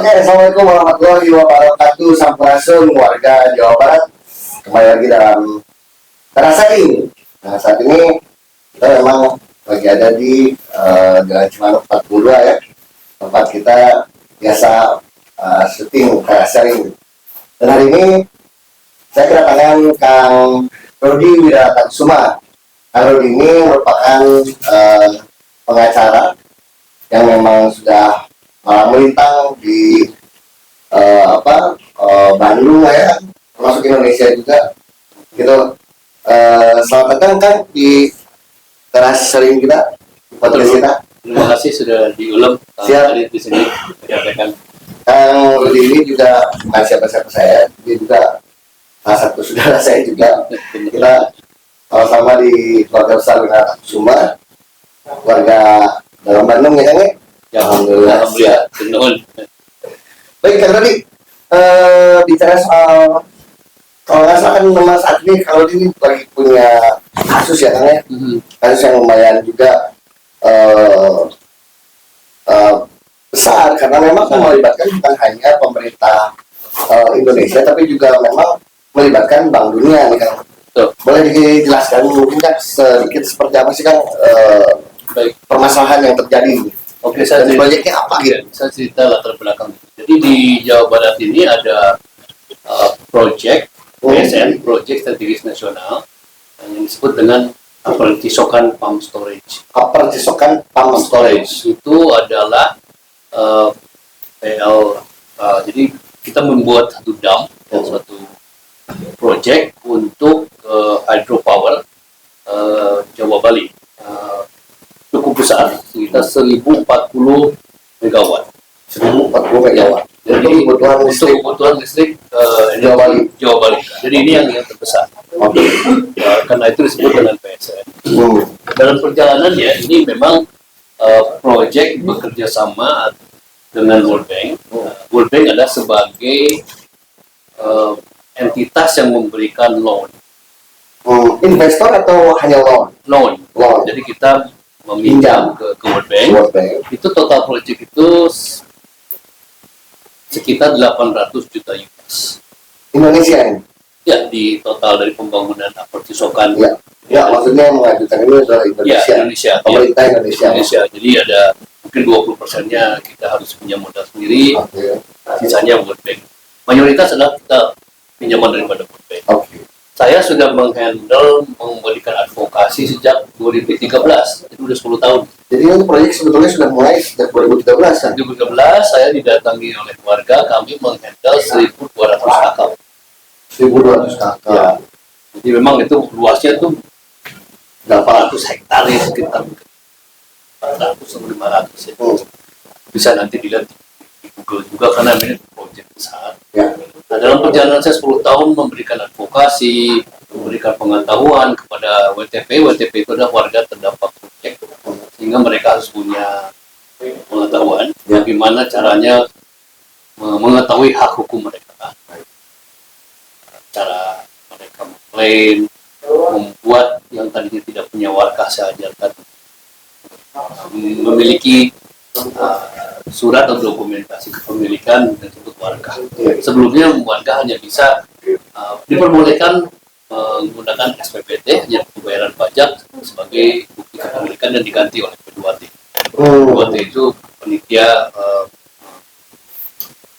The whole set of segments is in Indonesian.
Oke, Assalamualaikum warahmatullahi wabarakatuh. Sampurasun warga Jawa Barat. Kembali lagi dalam Terasering. Nah, saat ini kita memang lagi ada di Jalan Cimanuk 42 ya. Tempat kita biasa syuting Terasering. Dan hari ini saya kedatangan Kang Rudi Wiratakusuma. Kang Rudi ini merupakan pengacara yang memang sudah melintang di Bandung ya, termasuk Indonesia juga gitu. Selamat datang Kang di Terasering kita, podcast kita. Terima kasih sudah diulang Siap. di sini menyampaikan. Kang Rudi ini juga bukan siapa-siapa saya, dia juga salah satu saudara saya juga. Kita sama-sama di keluarga besar Wiratakusuma, keluarga dalam Bandung ya Kang ya. Alhamdulillah. Baik Kang Rudi, bicara soal kalau nggak salah kan memang saat ini kalau ini lagi punya kasus ya Kang ya, kasus yang lumayan juga besar karena memang melibatkan bukan hanya pemerintah Indonesia tapi juga memang melibatkan Bank Dunia nih Kang. Boleh dijelaskan mungkin kan sedikit seperti apa sih Kang Baik. permasalahan yang terjadi? Oke, saya cerita, proyeknya apa gitu? saya cerita latar belakang. Jadi di Jawa Barat ini ada proyek PSN, Proyek Strategis Nasional, yang disebut dengan Percisokan Pump Storage. Percisokan Pump Storage Itu adalah jadi kita membuat satu dam dan suatu proyek untuk hydropower Jawa Bali. Cukup besar, sekitar 1040 megawatt. 1040 megawatt. Jadi kebutuhan listrik Jawa Bali. Jadi ini yang terbesar. Karena itu disebut dengan PSN. Dalam perjalanannya ini memang proyek bekerja sama dengan World Bank. World Bank adalah sebagai entitas yang memberikan loan. Investor atau hanya loan? Jadi kita meminjam ke World Bank. Itu total proyek itu sekitar 800 juta US. Indonesia ini? Ya, di total dari pembangunan Percisokan. Ya, maksudnya yang mengajukan ini adalah Indonesia. Ya, Indonesia. Pemerintah Indonesia. Jadi ada mungkin 20%-nya kita harus punya modal sendiri. Sisanya World Bank. Mayoritas adalah kita pinjaman daripada World Bank. Saya sudah menghandle memberikan advokasi sejak 2013, itu udah 10 tahun. Jadi untuk proyek sebetulnya sudah mulai sejak 2013 kan? 2013 saya didatangi oleh keluarga, kami menghandle 1.200 kakak. 1.200 kakak. Ya. Jadi memang itu luasnya itu 800 hektar ya, sekitar 400 sampai 500 itu. Bisa nanti dilihat di Google juga karena ini proyek besar. Ya. Nah, dalam perjalanan saya 10 tahun memberikan advokasi, memberikan pengetahuan kepada WTP. WTP itu adalah warga terdampak proyek, sehingga mereka harus punya pengetahuan bagaimana caranya mengetahui hak hukum mereka, cara mereka mengklaim, membuat yang tadinya tidak punya warga saya ajarkan memiliki surat atau dokumentasi kepemilikan dan disebut warga. Sebelumnya warga hanya bisa diperbolehkan menggunakan SPPT, yaitu pembayaran pajak, sebagai bukti kepemilikan dan diganti oleh P2T. P2T itu panitia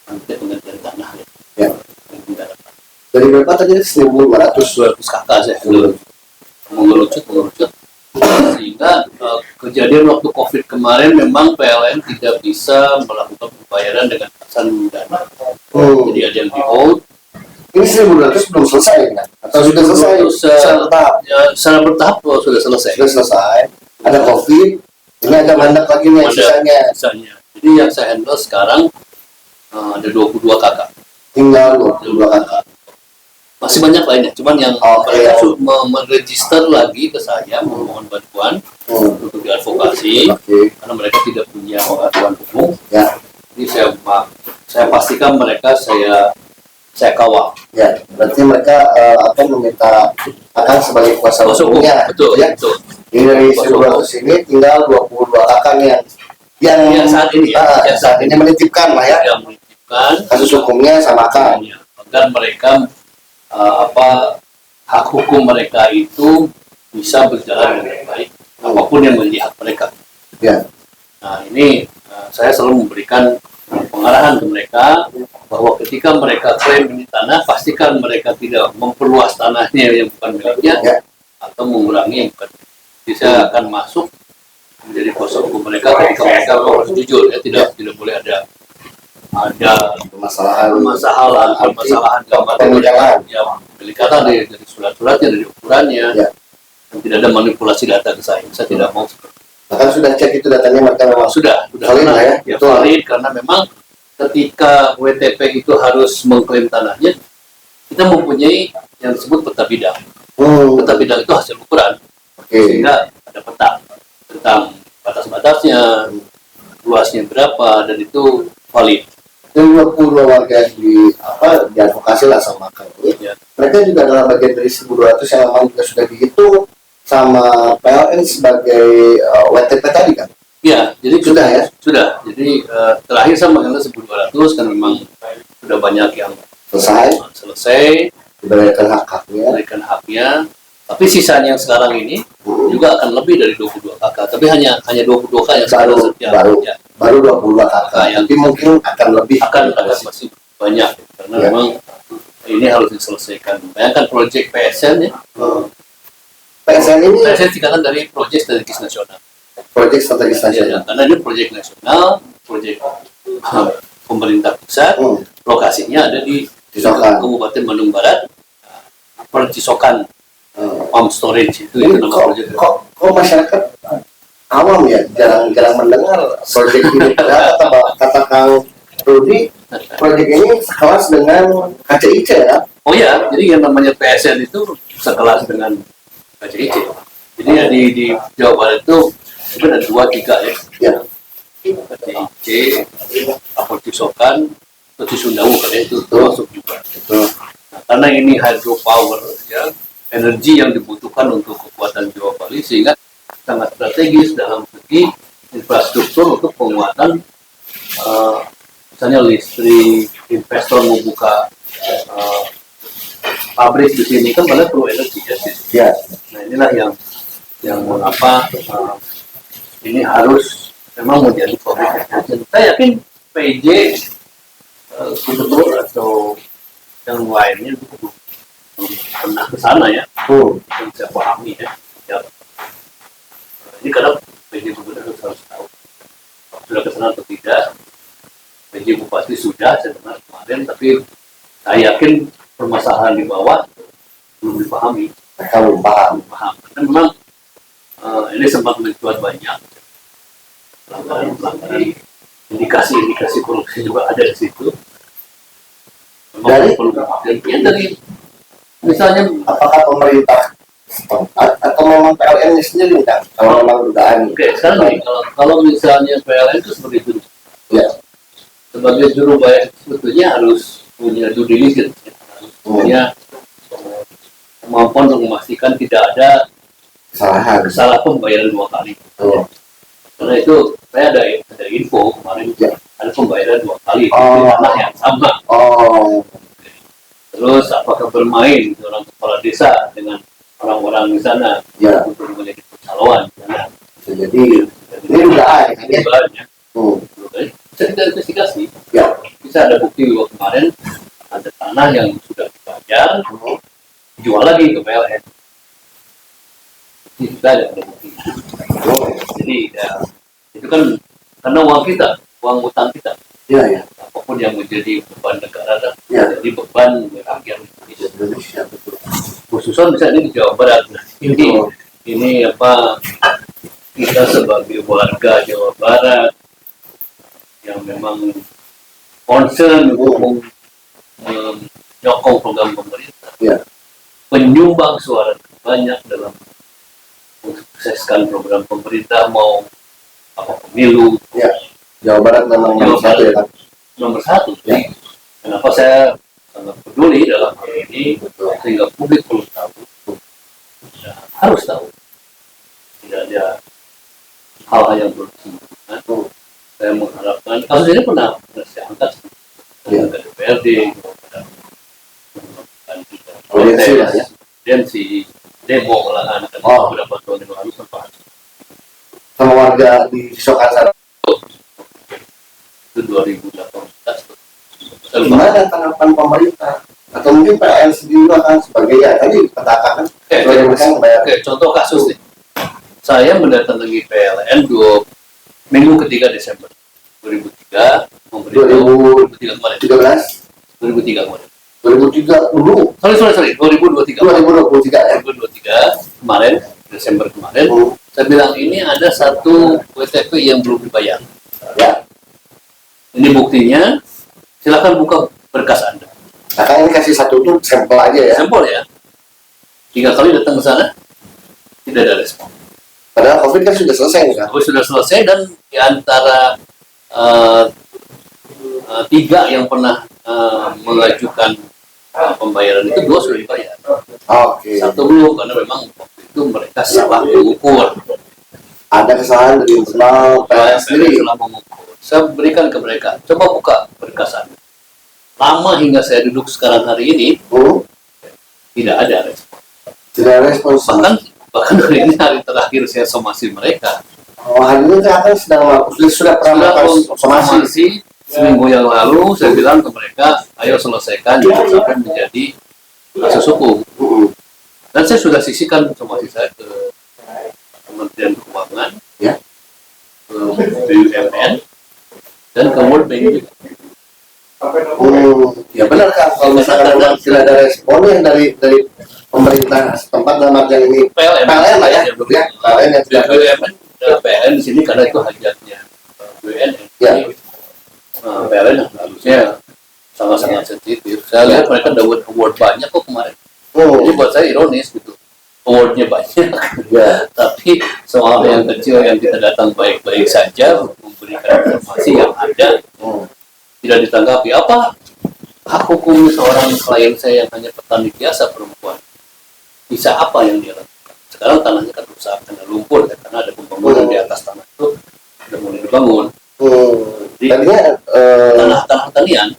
penggantian tanah. Ya. Dari berapa tadi? 1.200 kakak saya mengerucut. Sehingga kejadian waktu COVID kemarin memang PLN tidak bisa melakukan pembayaran dengan pesan dana. Jadi ada yang di hold. Ini 1.200 belum selesai kan? Atau sudah selesai? Secara bertahap? Ya, secara bertahap sudah selesai. Sudah selesai. Ada COVID. Ini ada mandat lagi nih sisanya. Jadi yang saya handle sekarang ada 22 kakak. Tinggal 22 kakak. Masih banyak lainnya, cuman yang meregister lagi ke saya memohon bantuan untuk diadvokasi karena mereka tidak punya pengetahuan hukum. Jadi saya pastikan mereka saya kawal. Ya, berarti mereka meminta akan sebagai kuasa hukumnya. Betul. Jadi dari 1.200 ini tinggal 22 kakak yang saat ini menitipkan lah ya. mengajukan Kasus hukumnya samakan. agar mereka hak hukum mereka itu bisa berjalan dengan baik apapun yang menjadi hak mereka. Ya. Nah ini saya selalu memberikan pengarahan ke mereka bahwa ketika mereka klaim ini tanah, pastikan mereka tidak memperluas tanahnya yang bukan miliknya Ya. atau mengurangi yang bukan. Jadi saya akan masuk menjadi kuasa hukum mereka ketika mereka harus jujur, ya tidak boleh ada permasalahan gambar yang delikatan dari surat-suratnya, dari ukurannya, Ya. dan tidak ada manipulasi data ke saya. Saya tidak mau seperti itu. Bahkan sudah cek itu datanya mereka memang Sudah valid lah ya. ya valid, karena memang ketika WTP itu harus mengklaim tanahnya, kita mempunyai yang disebut peta bidang. Peta bidang itu hasil ukuran, sehingga ada peta tentang batas-batasnya, luasnya berapa, dan itu valid. Itu 22 warga di advokasi lah sama kami. Ya. Mereka juga adalah bagian dari 1.200 yang memang juga sudah dihitung sama PLN sebagai WTP tadi kan? Ya, jadi Sudah ya? Sudah. Jadi terakhir saya mengenai 1.200 kan memang sudah banyak yang selesai Diberikan haknya. Tapi sisanya yang sekarang ini juga akan lebih dari 22 kakak. Tapi hanya 22 kakak yang sekarang baru 22 kakak. yang Tapi mungkin akan lebih akan masih banyak karena Ya. memang ini harus diselesaikan. Bayangkan proyek PSN ya. PSN ini PSN tingkatan dari proyek strategis nasional. proyek strategis Ya, nasional. karena ini proyek nasional, proyek pemerintah pusat, lokasinya ada di Cisokan. Kabupaten Bandung Barat, Percisokan Pump Storage itu Ini nama kok proyek. masyarakat awam ya jarang mendengar proyek ini. Padahal kata Kang Rudi, proyek ini sekelas dengan KCIC ya. Oh ya, jadi yang namanya PSN itu sekelas dengan KCIC. Jadi ya di Jawa Barat itu ada 2-3 ya. Ya. KCIC, Percisokan, Cisundawu kan itu termasuk juga. Nah, karena ini hydropower ya, energi yang dibutuhkan untuk kekuatan Jawa Bali sehingga sangat strategis dalam segi infrastruktur untuk penguatan misalnya listrik, investor membuka pabrik di sini kan malah perlu energi ya. Ya. Nah inilah yang mengapa ini harus memang menjadi komitmen. Saya yakin PJ gubernur atau yang lainnya itu belum pernah ke sana ya. Yang saya pahami ya. Ini karena PJ gubernur harus tahu sudah ke sana atau tidak. PJ bupati sudah, saya dengar kemarin, tapi saya yakin permasalahan di bawah belum dipahami. Mereka belum paham. Karena memang ini sempat mencuat banyak pelanggaran, indikasi korupsi juga ada di situ. Dari misalnya Apakah pemerintah setempat atau memang PLN sendiri kan? Kalau memang dugaan. Oke, sekarang nih, kalau misalnya PLN itu sebagai juru, Ya. sebagai juru bayar sebetulnya harus punya due diligence, ya. Harus punya kemampuan untuk memastikan tidak ada kesalahan pembayaran 2 kali. Karena itu saya ada info kemarin ada pembayaran 2 kali di tanah yang sama. Terus apakah bermain seorang kepala desa dengan orang-orang di sana untuk menjadi percaloan? Jadi ini dugaan. Dugaannya. Bisa kita investigasi. Bisa ada bukti bahwa kemarin ada tanah yang sudah dibayar, dijual lagi ke PLN. Ini juga ada bukti. Jadi ya, itu kan karena uang kita, uang utang kita. Apapun yang menjadi beban negara dan menjadi beban rakyat Indonesia. Khususnya misalnya di Jawa Barat. Ini apa kita sebagai warga Jawa Barat yang memang concern untuk menyokong program pemerintah, penyumbang suara banyak dalam mensukseskan program pemerintah mau apa pemilu. Jawa Barat memang nomor satu ya kan? Nomor satu. Jadi kenapa saya sangat peduli dalam hal ini sehingga publik perlu tahu, harus tahu. Tidak ada hal-hal yang perlu disembunyikan. Saya mengharapkan kasus ini pernah saya angkat DPRD, Audiensi lah ya. audiensi, demo malahan kan Oh. beberapa tahun yang lalu sempat Sama warga di Soekarno. itu 2018. Saya lupa. Gimana tanggapan pemerintah? Atau mungkin PLN sendiri akan sebagai ya tadi katakan sebagai mereka yang bayar. Oke, contoh kasus nih. Saya mendatangi PLN minggu ketiga Desember 2003, memberitahu 2003 kemarin. 2003 kemarin. 2003 dulu. Sorry, 2023. 2023 ya. 2023 kemarin, Desember kemarin, saya bilang ini ada satu WTP yang belum dibayar. Ya. Ini buktinya, silakan buka berkas Anda. Nah, kan ini kasih satu tuh sampel aja ya. Sampel ya. 3 kali datang ke sana, tidak ada respon. Padahal COVID kan sudah selesai kan. Tapi sudah selesai dan di antara 3 yang pernah mengajukan pembayaran itu 2 sudah dibayar. Oke. 1 belum karena memang waktu itu mereka salah mengukur. Ada kesalahan dari internal PLN sendiri. Salah mengukur. Saya berikan ke mereka, coba buka berkasan. Lama hingga saya duduk sekarang hari ini tidak ada respon. Tidak respons. Bahkan hari ini hari terakhir saya somasi mereka. Oh, hari ini ternyata sudah pernah melakukan somasi. Somasi seminggu yang lalu saya bilang ke mereka, ayo selesaikan jangan sampai menjadi kasus hukum. Dan saya sudah sisihkan somasi saya ke Kementerian Keuangan, Ya. ke BUMN, dan ke World Bank juga. Ya benar kan, kalau misalkan memang tidak ada respon yang dari pemerintah setempat dalam artian ini PLN lah ya, PLN yang tidak BUMN, PLN di sini karena itu hajatnya BUMN. Ya. PLN harusnya sangat-sangat sensitif. Saya lihat mereka dapat award banyak kok kemarin. Jadi buat saya ironis gitu. Awardnya banyak, ya. tapi soal yang kecil yang kita datang baik-baik saja memberikan informasi yang ada tidak ditanggapi. Apa hak hukum seorang klien saya yang hanya petani biasa perempuan? Bisa apa yang dia lakukan? Sekarang tanahnya kan rusak karena lumpur, ya, karena ada pembangunan di atas tanah itu sudah mulai dibangun. Jadi Tadinya tanah tanian,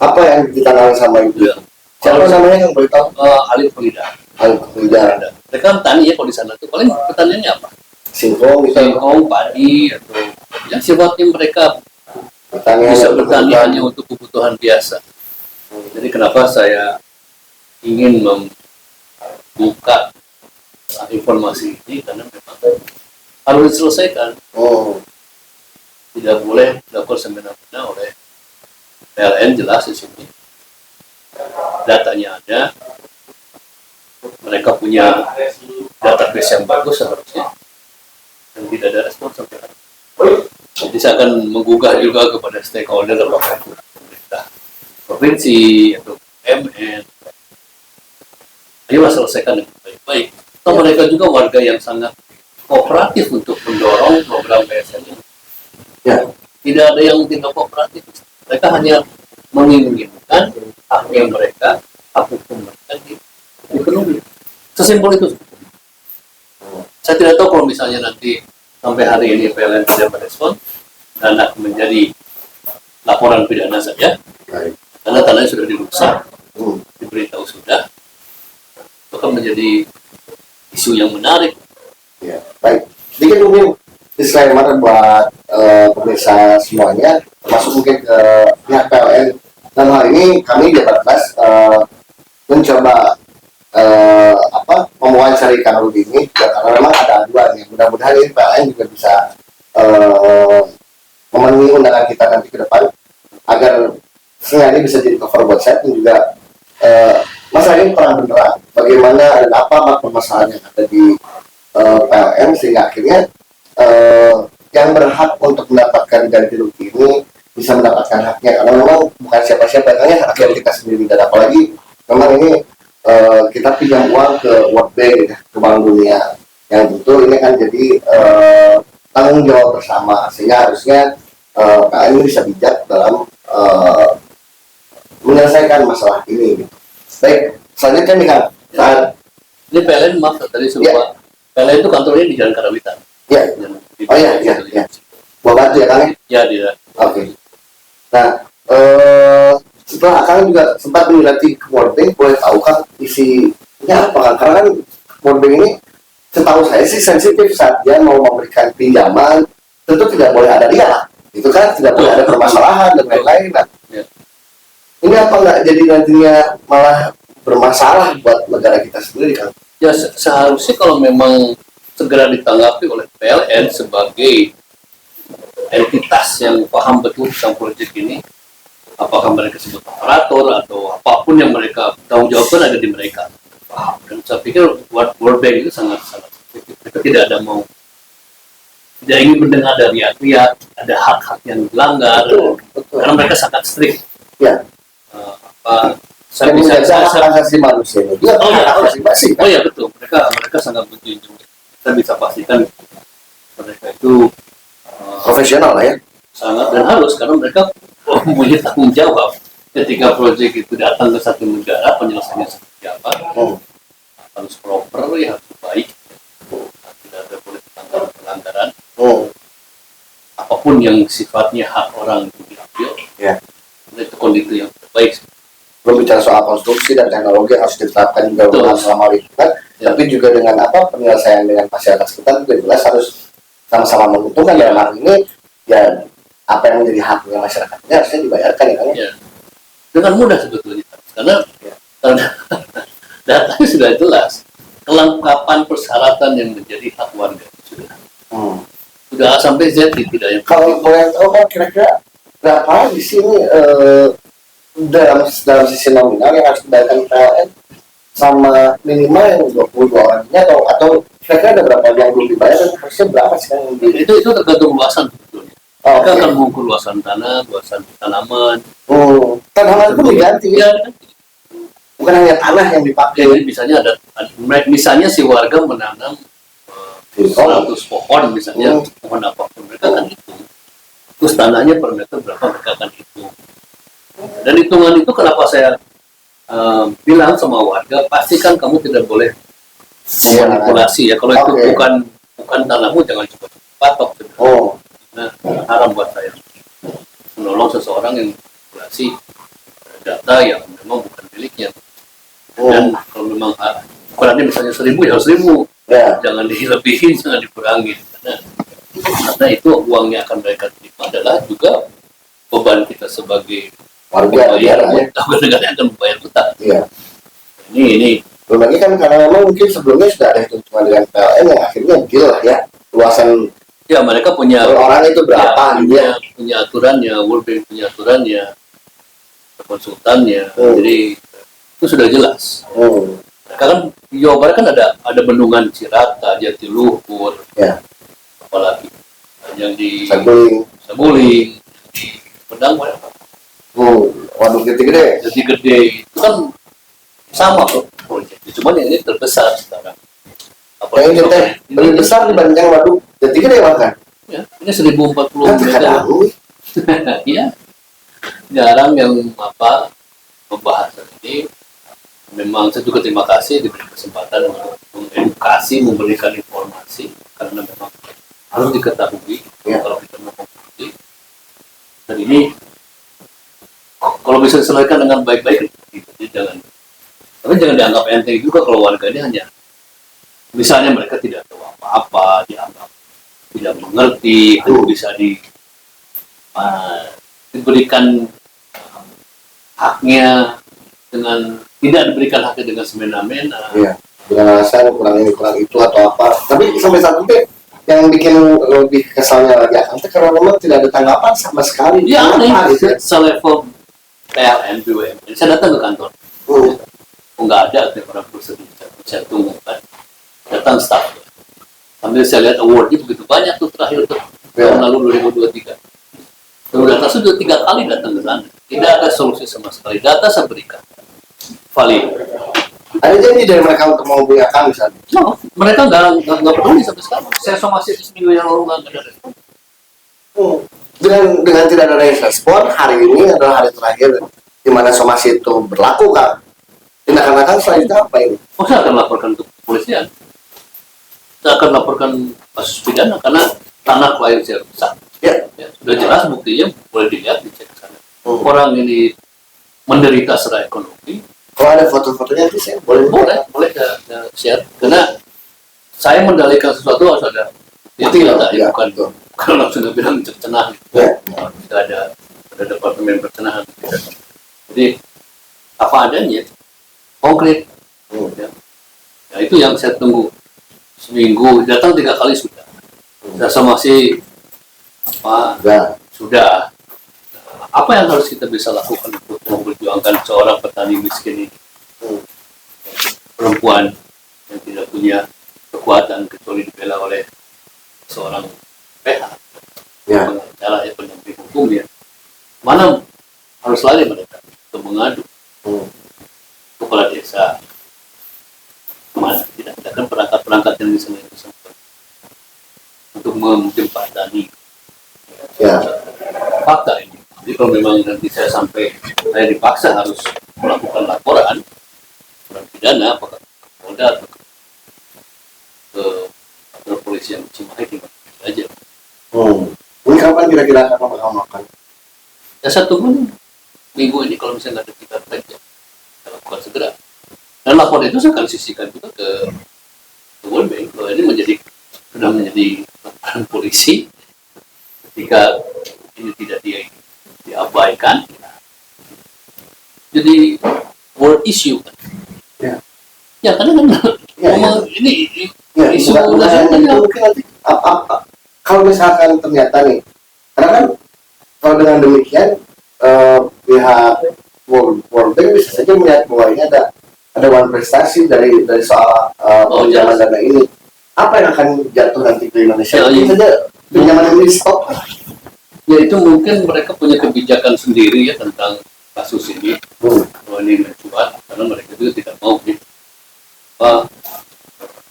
apa yang ditanami sama ibu? ya, Siapa namanya yang beritahu? alif pelidah. Tidak. Mereka kan tani ya kalau di sana tuh paling pertaniannya apa? Singkong bisa Singkong, padi, atau yang sifatnya mereka pertanian bisa yang bertani berkebutuhan. hanya untuk kebutuhan biasa. Jadi kenapa saya ingin membuka informasi ini karena memang harus diselesaikan. Tidak boleh dilakukan semena-mena oleh PLN, jelas di sini. Datanya ada, mereka punya database yang bagus seharusnya, dan tidak ada respon sampai hari ini. Jadi saya akan menggugah juga kepada stakeholder apakah itu pemerintah provinsi atau BUMN. Ayolah selesaikan dengan baik-baik. Atau mereka juga warga yang sangat kooperatif untuk mendorong program PSN ini. Ya. Tidak ada yang tidak kooperatif. Mereka hanya menginginkan haknya mereka, hak hukum mereka dipenuhi. Sesimpel itu. Saya tidak tahu kalau misalnya nanti sampai hari ini PLN tidak merespon dan akan menjadi laporan pidana saja, Baik. karena tanahnya sudah dirusak, diberitahu sudah, itu akan menjadi isu yang menarik. Ya, baik. Sedikit mungkin disclaimer buat pemirsa semuanya, termasuk mungkin ke pihak PLN. Dalam hal ini kami di Batas mencoba mewawancari Kang Rudi ini karena memang ada aduan ya. Mudah-mudahan ini PLN juga bisa memenuhi undangan kita nanti ke depan agar sengaja bisa jadi cover buat saya dan juga masalah ini terang benerang bagaimana dan apa permasalahan yang ada di PLN sehingga akhirnya yang berhak untuk mendapatkan ganti rugi ini bisa mendapatkan haknya karena memang bukan siapa-siapa hanya rakyat kita sendiri dan apalagi memang ini kita pinjam uang ke World Bank ke Bank Dunia yang tentu ini kan jadi tanggung jawab bersama sehingga harusnya PLN ini bisa bijak dalam menyelesaikan masalah ini. Baik, selanjutnya nih Kang, saat Ini PLN, maaf tadi sebuah PLN itu kantornya di Jalan Karawitan. ya, oh ya, buat bantu ya Kang ya. Ya, di Oke. Nah, setelah Akang juga sempat menyurati ke World Bank, boleh tahu Kang isinya apa Kang? Karena kan World Bank ini setahu saya sih sensitif saat dia mau memberikan pinjaman, tentu tidak boleh ada riak lah. Itu kan tidak boleh ada permasalahan dan lain-lain. Nah, Ya. ini apa nggak jadi nantinya malah bermasalah buat negara kita sendiri Kang? Ya seharusnya kalau memang segera ditanggapi oleh PLN sebagai entitas yang paham betul tentang proyek ini, apakah mereka sebut operator atau apapun yang mereka tanggung jawabkan ada di mereka. Paham. Dan saya pikir World Bank itu sangat mereka tidak ada tidak ingin mendengar ada riak-riak, ada hak-hak yang dilanggar, Betul. karena mereka sangat strict. Ya. Saya Dan bisa menjaga hak asasi manusia itu. Dia hak asasi manusia. Oh ya betul, mereka sangat berjunjung. Kita bisa pastikan mereka itu Profesional lah ya. sangat dan harus karena mereka punya tanggung jawab ketika proyek itu datang ke satu negara, penyelesaiannya seperti apa, harus proper, ya harus baik, tidak ada boleh pelanggaran apapun yang sifatnya hak orang itu diambil. Ya. Itu kondisi yang terbaik. Belum bicara soal konstruksi dan teknologi yang harus diterapkan juga Betul. selama lingkungan, tapi juga dengan penyelesaian dengan masyarakat sekitar juga jelas harus sama-sama menguntungkan. Dalam hal ini ya apa yang menjadi haknya masyarakat ini harusnya dibayarkan ya Kang. Ya. Dengan mudah sebetulnya karena datanya sudah jelas, kelengkapan persyaratan yang menjadi hak warga sudah A sampai Z tidak yang Kalau boleh tahu kan kira-kira berapa di sini dalam sisi nominal yang harus dibayarkan PLN sama minimal yang 22 orang ini atau kira-kira ada berapa yang belum dibayar dan harusnya berapa sih kan yang itu tergantung luasan sebetulnya. Oh, Mereka oke. akan mengukur luasan tanah, luasan tanaman. Tanaman pun diganti Ya, bukan hanya tanah yang dipakai. jadi misalnya si warga menanam 100 pohon misalnya, pohon apapun mereka akan hitung. Terus tanahnya per meter berapa mereka akan hitung. Dan hitungan itu kenapa saya bilang sama warga, pastikan kamu tidak boleh manipulasi ya. Kalau itu Oke. bukan tanahmu, jangan coba patok. Nah, haram buat saya menolong seseorang yang manipulasi data yang memang bukan miliknya. Dan kalau memang ukurannya misalnya 1.000 ya 1.000, Ya. jangan dilebihin, jangan dikurangin. Karena itu uangnya akan mereka terima adalah juga beban kita sebagai Warga negara ya. negara akan membayar utang. Iya. Ini Belum lagi kan karena memang mungkin sebelumnya sudah ada hitung-hitungan dengan PLN yang akhirnya deal lah ya. Luasan ya mereka punya per orang itu berapa gitu ya. punya aturannya, World Bank punya aturannya, konsultannya. Jadi itu sudah jelas. Mereka kan di Jawa Barat kan ada bendungan Cirata, Jatiluhur, Ya. apalagi yang di Saguling. Saguling, di Pedang, Waduh gede-gede. jadi gede itu kan sama kok proyeknya, cuman yang ini terbesar sekarang. Yang ini teh lebih besar dibanding waduk gede-gede bahkan. Ya, ini 1040 Kan meter. terkadang Iya, jarang yang membahas ini. Memang saya juga terima kasih diberi kesempatan untuk mengedukasi, memberikan informasi karena memang harus diketahui kalau kita mau mengikuti. Dan ini kalau bisa diselesaikan dengan baik-baik, jadi tapi jangan dianggap enteng juga kalau warga ini hanya misalnya mereka tidak tahu apa-apa, dianggap tidak mengerti, hanya bisa diberikan haknya dengan tidak diberikan haknya dengan semena-mena. Iya. Dengan alasan kurang ini kurang itu atau apa. Tapi sampai saat ini yang bikin lebih kesalnya lagi akan karena memang tidak ada tanggapan sama sekali. Ya, Kenapa gitu ya? selevel PLN, BUMN. Saya datang ke kantor. Nggak ada orang prosedur. Saya tunggu kan. Datang staff. Sambil saya lihat awardnya begitu banyak tuh terakhir tuh. Tahun lalu 2023. Baru data sudah 3 kali datang ke sana. Tidak ada solusi sama sekali. Data saya berikan. Valid. Ada janji dari mereka untuk menghubungi misalnya. No, mereka nggak peduli sampai sekarang. Saya somasi seminggu yang lalu nggak ada respon. Dengan tidak ada respon, hari ini adalah hari terakhir di mana somasi itu berlaku kan. Tindakan akan selanjutnya apa ini? Oh, saya akan laporkan untuk kepolisian. Saya akan laporkan kasus pidana karena tanah klien saya rusak. Ya. Ya, sudah jelas buktinya, boleh dilihat dicek ke sana. Orang ini menderita secara ekonomi. Kalau ada foto-fotonya nanti saya boleh. Boleh share, karena saya mendalilkan sesuatu harus ada itu ya, Ya, bukan betul. kalau langsung bilang cercenah gitu. Ya. Tidak ada departemen percenahan gitu. Jadi apa adanya, konkret. Ya. Nah, itu yang saya tunggu. Seminggu datang 3 kali sudah. Rasa masih apa? Ya. Sudah. Apa yang harus kita bisa lakukan untuk memperjuangkan seorang petani miskin ini? Perempuan yang tidak punya kekuatan kecuali dibela oleh seorang PH, Ya. pengacara, pendamping hukum ya. Mana harus lari mereka untuk mengadu kepala desa. Mana tidak ada kan perangkat-perangkat yang bisa mereka untuk menjembatani Ya. fakta ini. Jadi kalau memang nanti saya saya dipaksa harus melakukan laporan pidana, apakah ke Polda atau ke kantor polisi yang Cimahi di mana aja. Ini kapan kira-kira akan makan? Ya 1 minggu ini kalau misalnya nggak ada kita kerja, kita lakukan segera. Dan laporan itu saya akan sisihkan juga ke World Bank. Kalau ini sudah menjadi laporan polisi, ketika ini tidak diabaikan, jadi world issue kan. Ya karena kan ini Ya, isu bukan nasional. itu mungkin nanti kalau misalkan ternyata nih, karena kan kalau dengan demikian pihak World Bank bisa saja melihat bahwa ini ada uang prestasi dari soal pinjaman dana ini. Apa yang akan jatuh nanti ke Indonesia? Mungkin saja pinjaman ini stop. Ya itu mungkin mereka punya kebijakan sendiri ya tentang kasus ini. Kalau ini mencuat, karena mereka juga tidak mau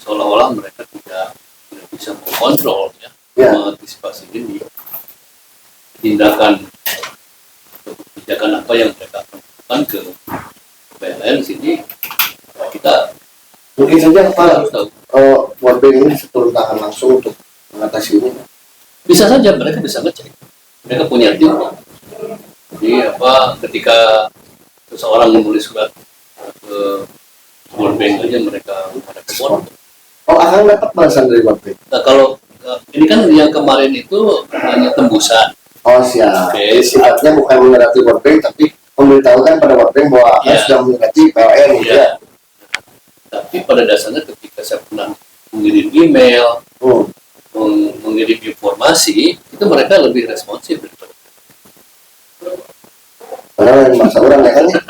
seolah-olah mereka tidak bisa mengontrol ya, mengantisipasi ini tindakan kebijakan apa yang mereka akan lakukan ke PLN sini. Kita Mungkin saja harus tahu. World Bank ini bisa turun tangan langsung untuk mengatasi ini. Bisa saja mereka bisa ngecek. Mereka punya tim. Jadi ketika seseorang menulis surat ke World Bank aja mereka ada respon. Akan dapat balasan dari World Bank. Nah, kalau ini kan yang kemarin itu hanya tembusan. Siap. Oke. Sifatnya bukan menyerati World Bank, tapi memberitahukan pada World Bank bahwa akan sudah mendekati PLN gitu ya. Tapi pada dasarnya ketika saya pernah mengirim email, mengirim informasi, itu mereka lebih responsif daripada padahal yang masa orang ya kan ya.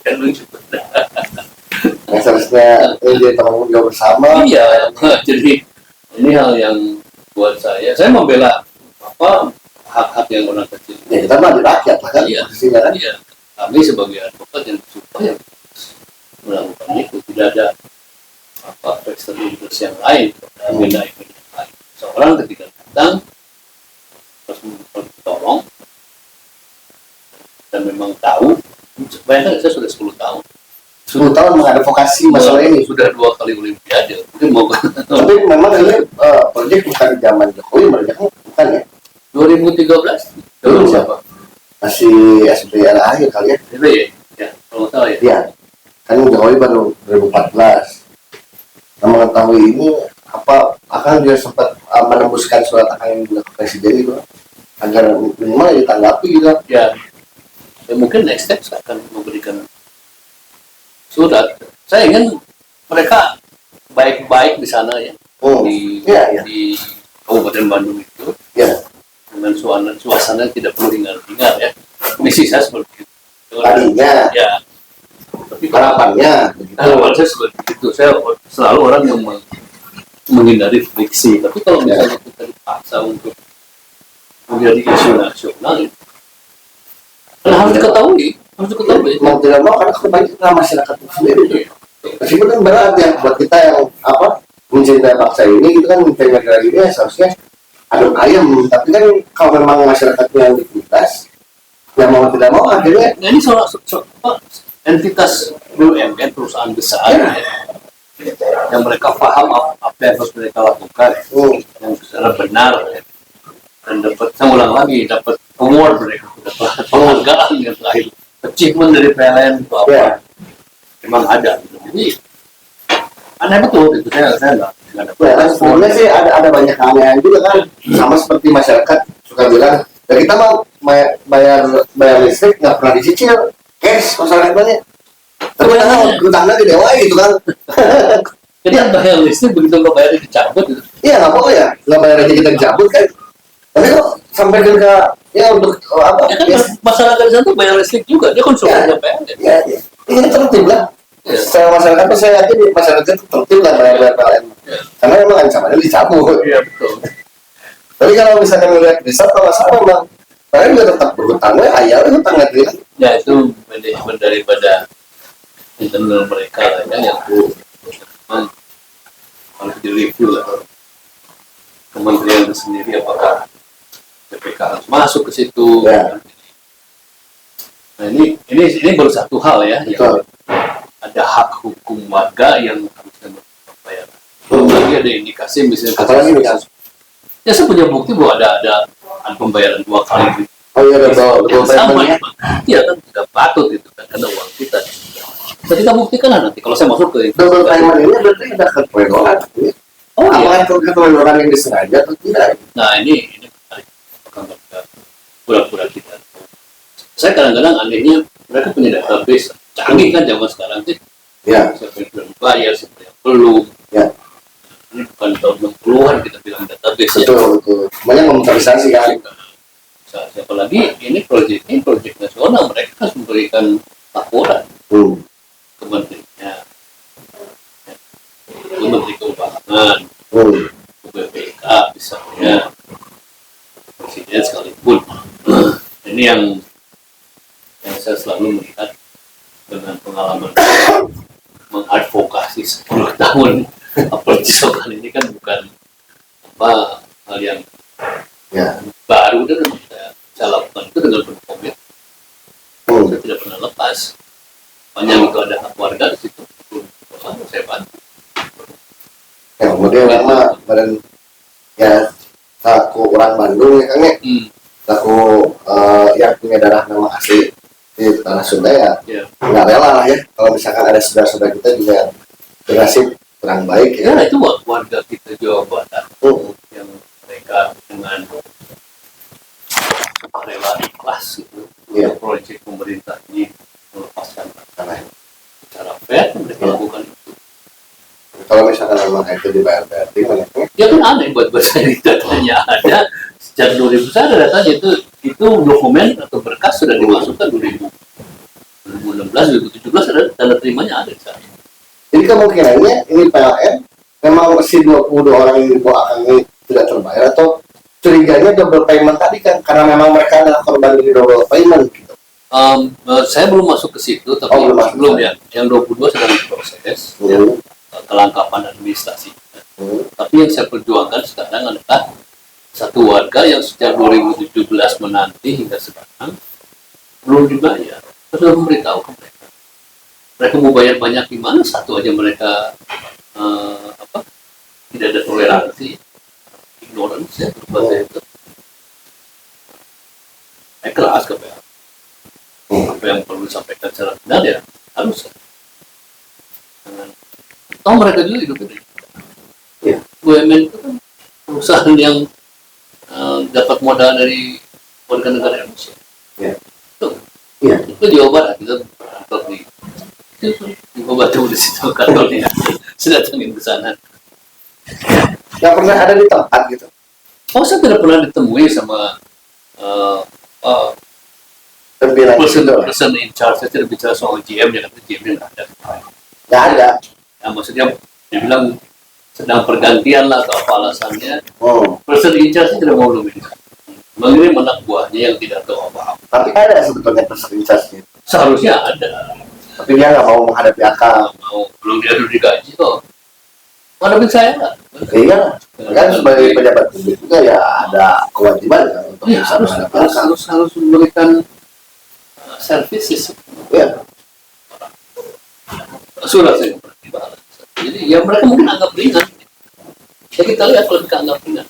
yang lucu. Yang seharusnya ini jadi tanggung jawab bersama. Iya, jadi ini hal yang buat saya membela hak-hak yang orang kecil. Ya kita mah di rakyat lah kan. Iya. Posisinya kan. Iya. Kami sebagai advokat yang supaya melakukan itu tidak ada vested interest yang lain, agenda yang lain. Seorang ketika datang terus tolong dan memang tahu, bayangkan saya sudah 10 tahun. 10 tahun mengadvokasi masalah ini. Sudah 2 kali olimpiade. Mungkin mau Tapi memang ini proyek bukan di zaman Jokowi, mereka bukan ya. 2013 dulu siapa? Masih SBY akhir kali ya. SBY ya, kalau nggak salah ya. Iya. Kan Jokowi baru 2014. Nah, mengetahui ini akan dia sempat menembuskan surat akan juga ke presiden gitu agar minimal ditanggapi gitu. Ya, mungkin next step saya akan memberikan surat. Saya ingin mereka baik-baik di sana ya, di Kabupaten Bandung itu, dengan suasana tidak perlu hingar-bingar ya. Misi saya seperti itu. Tadinya. Ya. Tapi Harapannya harapan saya seperti itu. Saya selalu orang yang menghindari friksi. Tapi kalau misalnya kita dipaksa untuk menjadi isu nasional, harus diketahui. Mau tidak mau karena kebanyakan masyarakat itu sendiri. Meskipun kan berat ya buat kita yang mencintai bangsa ini, gitu kan mencintai negara ini ya seharusnya adem ayam. Tapi kan kalau memang masyarakatnya yang ditindas, ya mau tidak mau akhirnya. Nah, ini soal entitas BUMN perusahaan besar yang mereka paham apa yang harus mereka lakukan yang secara benar dan dapat, saya ulang lagi, dapat award mereka, dapat penghargaan yang terakhir achievement dari PLN itu apa? Ya. Memang ada. Gitu. Jadi aneh betul itu saya nggak ada. Ya, kan sebenarnya sih ada banyak keanehan juga kan, sama seperti masyarakat suka bilang, ya kita mau bayar listrik nggak pernah dicicil, cash masyarakat banyak. Tapi kan utangnya gede wae gitu kan. Jadi yang bayar listrik begitu nggak bayar dicabut gitu. Iya nggak apa ya, nggak bayar aja kita dicabut kan. Tapi kok sampai ke ya untuk apa? Ya kan Ya, masyarakat di sana tuh bayar listrik juga, dia konsumennya PLN. ya, ini tertib lah. Ya. Secara masyarakat tuh saya yakin masyarakat itu tertib lah bayar PLN. Ya. Karena memang ancamannya dicabut. Iya betul. Tapi kalau misalkan melihat riset kalau sama bang, PLN juga tetap berhutang, ayah hutang lagi kan. Ya itu manajemen daripada internal mereka lah ya, yang itu memang harus direview lah. Kementerian itu sendiri apakah BPK harus masuk ke situ. Ya. Nah ini baru satu hal ya, yang Betul. ada hak hukum warga yang harusnya berbayar. Belum lagi ada indikasi misalnya Apalagi nih kan? ya saya punya bukti bahwa ada pembayaran 2 kali Oh iya betul yang sama ya. iya kan tidak patut itu kan karena uang kita. Jadi kita buktikan lah nanti kalau saya masuk ke Double payment ini berarti ada keteledoran. oh iya. Apakah keteledoran yang disengaja atau tidak? Nah ini menarik. Apakah mereka pura-pura kita? Saya kadang-kadang anehnya mereka punya database canggih kan zaman sekarang sih. Ya. Siapa yang belum bayar, siapa yang belum. Ya. Ini bukan tahun 60-an kita bilang database ya. Betul. Banyak komputerisasi kan. Siapa lagi ini proyek nasional, mereka harus memberikan laporan ke menterinya, ke menteri keuangan, ke BPK misalnya, presiden sekalipun. Ini yang saya selalu melihat dengan pengalaman mengadvokasi 10 tahun. Apalagi soal ini kan bukan apa hal yang Ya. baru, dan saya lakukan itu dengan penuh komitmen. Saya tidak pernah lepas. Banyak itu ada hak warga di situ. Saya bantu. Ya, kemudian lama badan ya aku orang Bandung ya Kang ya. Aku yang punya darah nama asli di tanah Sunda ya. Ya. Nggak rela lah ya kalau misalkan ada saudara-saudara kita juga bernasib kurang baik Ya, ya. itu warga kita Jawa Barat yang mereka dengan rela ikhlas gitu. Iya. Proyek pemerintah ini melepaskan Karena secara fair mereka lakukan itu. kalau misalkan memang itu dibayar berarti mana ya? Ya kan ada buat bahasa datanya ada sejak 2000 saya ada datanya itu dokumen atau berkas sudah dimasukkan 2016 2017 ada tanda terimanya ada di sana. Jadi kemungkinannya ini PLN memang si 22 orang yang dibawa ini tidak terbayar atau curiganya double payment tadi kan karena memang mereka adalah korban dari double payment gitu. Saya belum masuk ke situ, tapi belum masuk. belum ya. Yang 22 sedang diproses, kelengkapan administrasi. Tapi yang saya perjuangkan sekarang adalah satu warga yang sejak 2017 menanti hingga sekarang belum dibayar. Sudah memberitahu ke mereka. Mereka mau bayar banyak di mana? Satu aja mereka tidak ada toleransi, ignorance ya bahasa itu. Saya keras ke PLN. Apa yang perlu disampaikan secara benar ya harus. Tahu mereka juga hidup itu. Iya. BUMN itu kan perusahaan yang dapat modal dari warga negara Indonesia. Iya. Itu. Iya. Itu di Jawa Barat kita kantor di Batu di situ kantornya. Saya datangin ke sana. Nggak pernah ada di tempat gitu. Oh, saya tidak pernah ditemui sama Terbilang gitu. person in charge. Saya tidak bicara soal GM, ya kata GM nggak ada. Nggak ada. Ya, maksudnya dia bilang sedang pergantian lah atau apa alasannya. Oh. Person in charge tidak mau lebih mengirim anak buahnya yang tidak tahu apa-apa. Tapi ada sebetulnya perserinsasnya. Seharusnya ada. Tapi dia nggak mau menghadapi akal. Mau belum dia udah digaji kok. Menghadapi saya lah. Iya. Kan sebagai pejabat publik juga ya ada kewajiban kan untuk Ya, bisa menghadapi akal. harus memberikan services. Iya. Surat saya dibalas. Jadi ya mereka mungkin anggap ringan. Ya kita lihat kalau mereka anggap ringan.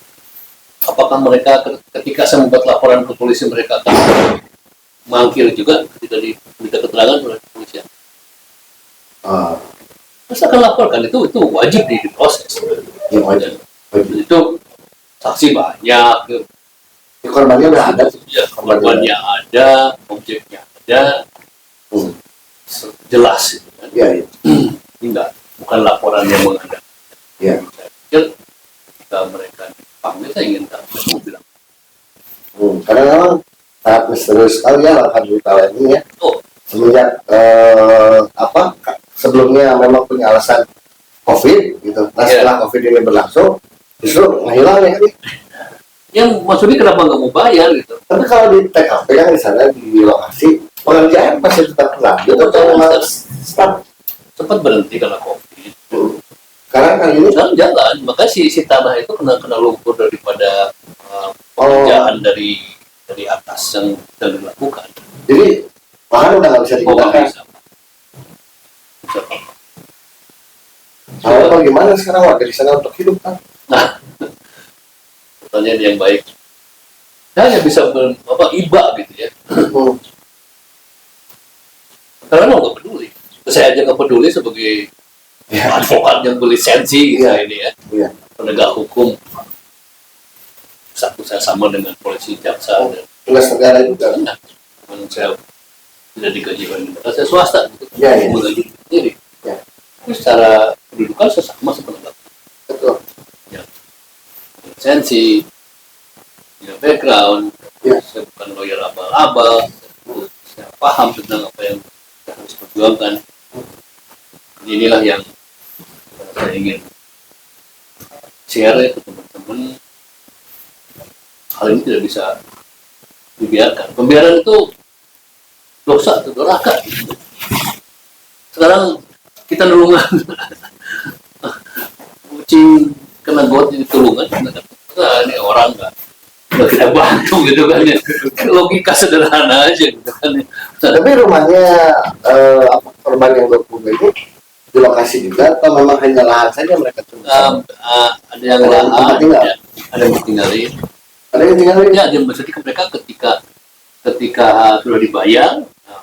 Apakah mereka ketika saya membuat laporan ke polisi mereka akan mangkir juga ketika diminta keterangan oleh kepolisian. Ah, Terus akan laporkan itu wajib diproses. ya wajib. Itu saksi banyak, Ya, korbannya udah ada. ya, korbannya ada, objeknya ada, Hmm. jelas itu kan. Ya, ya. Enggak, bukan laporan yang mengada. Ya. Saya pikir ketika mereka dipanggil, saya ingin tahu, saya bilang, Karena memang sangat misterius sekali ya langkah digital ini ya. oh, Semenjak sebelumnya memang punya alasan COVID gitu. Nah Iya. setelah COVID ini berlangsung, justru menghilang ya. yang maksudnya kenapa nggak mau bayar gitu? Tapi kalau di TKP kan di sana di lokasi pengerjaan masih tetap berlanjut atau memang stop? Sempat berhenti karena COVID. Karena kan ini Jalan jalan, makanya si tanah itu kena lumpur daripada pekerjaan dari atas yang sedang dilakukan. jadi lahan udah nggak bisa Oh, nggak digunakan. bisa. Bisa, Pak. Kalau bagaimana sekarang warga di sana untuk hidup kan? Nah, pertanyaan yang baik. Saya hanya bisa iba gitu ya. Karena nggak peduli. Saya aja nggak peduli sebagai Ya. advokat yang berlisensi gitu Iya. ini ya. Iya. Penegak hukum. Satu saya sama dengan polisi, jaksa dan Tugas negara juga. banyak. Memang saya tidak digaji oleh negara, saya swasta gitu. Iya, iya. Menggaji sendiri. Iya. Tapi secara kedudukan saya sama sepenegak. Betul. Lisensi, punya background, Iya. saya bukan lawyer abal-abal, saya paham tentang apa yang saya harus perjuangkan. Inilah yang saya ingin share ya ke teman-teman. Hal ini tidak bisa dibiarkan. Pembiaran itu dosa atau neraka. Sekarang kita nulungan kucing kena got di tulungan, nah, ini orang nggak kita bantu gitu kan ya. Logika sederhana aja gitu kan ya. Tapi rumahnya korban yang 20 ini di lokasi juga atau memang hanya lahan saja mereka tinggal? Ada yang Ada yang tempat tinggal? ya, ada yang tinggalin. Ada yang tinggal di Ya, dia maksudnya mereka ketika sudah dibayar, nah,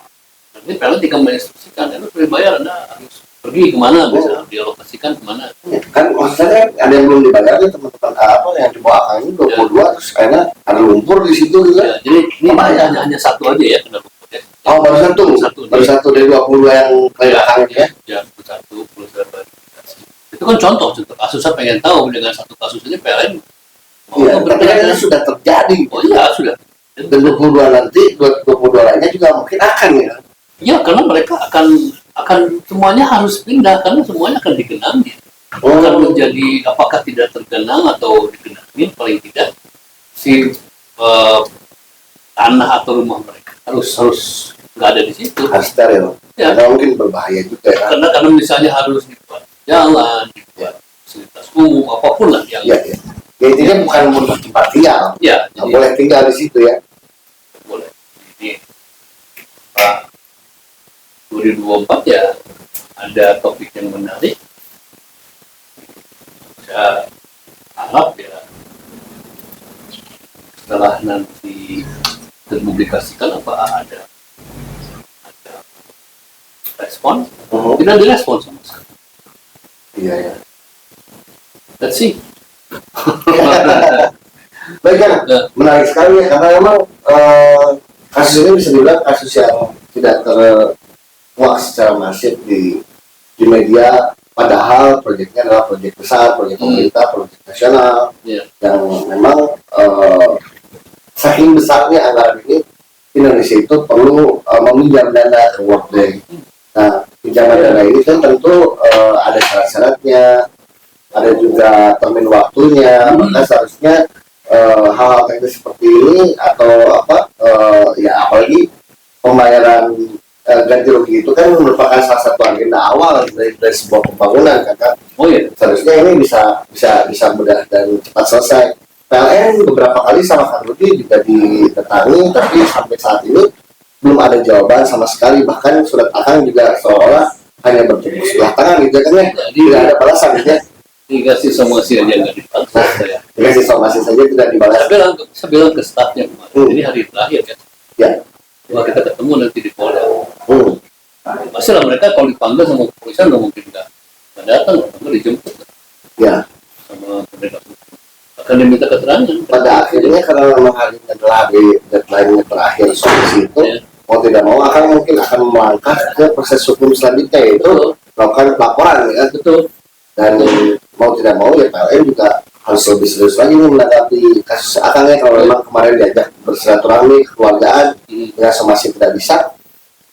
ini PLN tinggal menginstruksikan, Anda sudah dibayar, Anda harus pergi kemana, bisa dialokasikan kemana. kan maksudnya ada yang belum dibayar nih teman-teman yang di bawah akang ini 22 terus karena ada lumpur di situ juga. Ya, jadi ini Apa ya? hanya satu aja ya, kena lumpur ya. Oh baru satu dari 22 yang kayak akang itu ya. Ya, satu plus verifikasi. Itu kan contoh kasus. Saya pengen tahu dengan satu kasus ini PLN mau Iya, tapi kan berpikir. itu sudah terjadi. Oh iya, sudah. Dan 22 nanti 22 lainnya juga mungkin akan ya. Ya, karena mereka akan semuanya harus pindah karena semuanya akan digenangi. Akan menjadi apakah tidak tergenang atau digenangi, paling tidak si tanah atau rumah mereka harus nggak ada di situ. Harus steril. Ya. Karena mungkin berbahaya juga ya. Karena misalnya harus dibuat jalan, dibuat fasilitas umum, apapun lah yang Iya, iya. Ya intinya bukan untuk tempat tinggal. ya Nggak jadi boleh tinggal di situ ya. boleh. Jadi 2024 ya ada topik yang menarik. Saya harap ya setelah nanti terpublikasikan apa ada respon, tidak direspon sama sekali. Iya ya. Let's see. Baik kan, Ya. menarik sekali ya karena memang kasus ini bisa dibilang kasus yang tidak terkuak secara masif di media. Padahal proyeknya adalah proyek besar, proyek pemerintah, proyek nasional Ya. yang memang saking besarnya anggaran ini Indonesia itu perlu meminjam dana ke World Bank. Nah, pinjaman dana ini kan tentu ada syarat-syaratnya, ada juga termin waktunya. Maka seharusnya hal-hal teknis seperti ini atau ya apalagi pembayaran ganti rugi itu kan merupakan salah satu agenda awal dari sebuah pembangunan kan. Oh ya. Seharusnya ini bisa mudah dan cepat selesai. PLN beberapa kali sama Kang Rudi juga didatangi, tapi sampai saat ini belum ada jawaban sama sekali. Bahkan surat akang juga seolah hanya bertepuk sebelah tangan gitu kan ya. Tidak ada balasan gitu ya. Dikasih somasi aja nggak dibalas saya. Dikasih somasi saja tidak dibalas. Saya bilang ke stafnya kemarin, ini hari terakhir kan. Ya. Coba kita ketemu nanti di Polda. Hmm. Pastilah mereka kalau dipanggil sama kepolisian nggak mungkin nggak datang, nggak dijemput Ya, sama penegak hukum. Akan diminta keterangan. pada akhirnya karena memang hari ini adalah hari deadline-nya terakhir solusi itu, Ya. mau tidak mau mungkin akan melangkah ke proses hukum selanjutnya, yaitu melakukan pelaporan ya. Betul. Dan mau tidak mau ya PLN juga harus lebih serius lagi nih menanggapi kasus Akangnya. Kalau memang kemarin diajak bersilaturahmi kekeluargaan ya masih tidak bisa,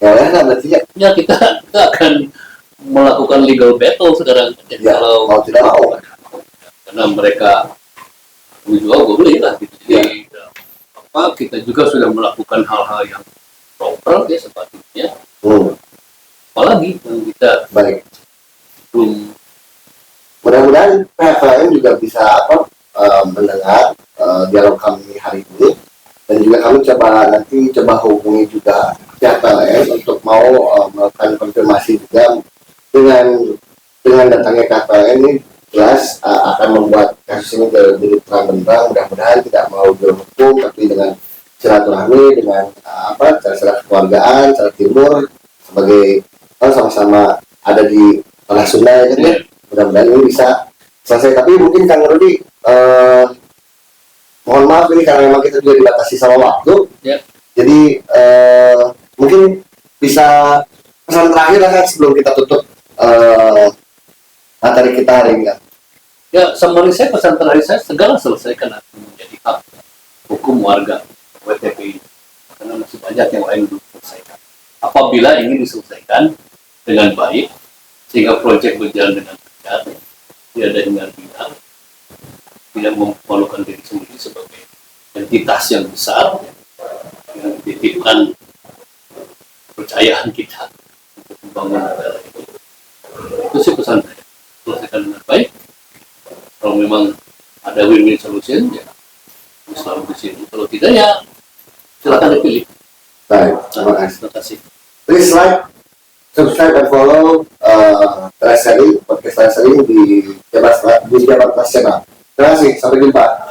ya berarti ya, Ya kita akan melakukan legal battle sekarang. ya Kalau mau tidak mau. karena mereka juga boleh lah gitu. Jadi kita juga sudah melakukan hal-hal yang proper ya sepatutnya. Apalagi yang kita Baik, belum mudah-mudahan pihak lain juga bisa mendengar dialog kami hari ini, dan juga kami coba hubungi juga pihak PLN untuk mau melakukan konfirmasi juga dengan datangnya pihak PLN ini jelas akan membuat kasus ini jadi terang-benderang. Mudah-mudahan tidak mau hukum, tapi dengan silaturahmi, dengan cara kekeluargaan, cara timur sebagai sama-sama ada di tanah Sunda ya kan ya. Mudah-mudahan ini bisa selesai. Tapi mungkin Kang Rudi, mohon maaf ini karena memang kita juga dibatasi sama waktu. Ya. Jadi mungkin bisa pesan terakhir lah kan sebelum kita tutup materi kita hari ini kan. ya summary saya, pesan terakhir saya, segala selesaikan akan menjadi hak hukum warga WTP ini, karena masih banyak yang lain belum selesaikan. Apabila ini diselesaikan dengan baik sehingga proyek berjalan dengan lancar, tidak ada hingar-bingar, tidak memalukan diri sendiri sebagai entitas yang besar yang dititipkan kepercayaan kita untuk membangun negara itu. Itu sih pesan saya, selesaikan dengan baik. Kalau memang ada win-win solution, ya selalu di sini. Kalau tidak, ya silakan dipilih. Baik, terima kasih. Terima kasih. Please like, subscribe, and follow Teras Sharing, podcast Teras Sharing di Jabat Nasional. Terima kasih, sampai jumpa.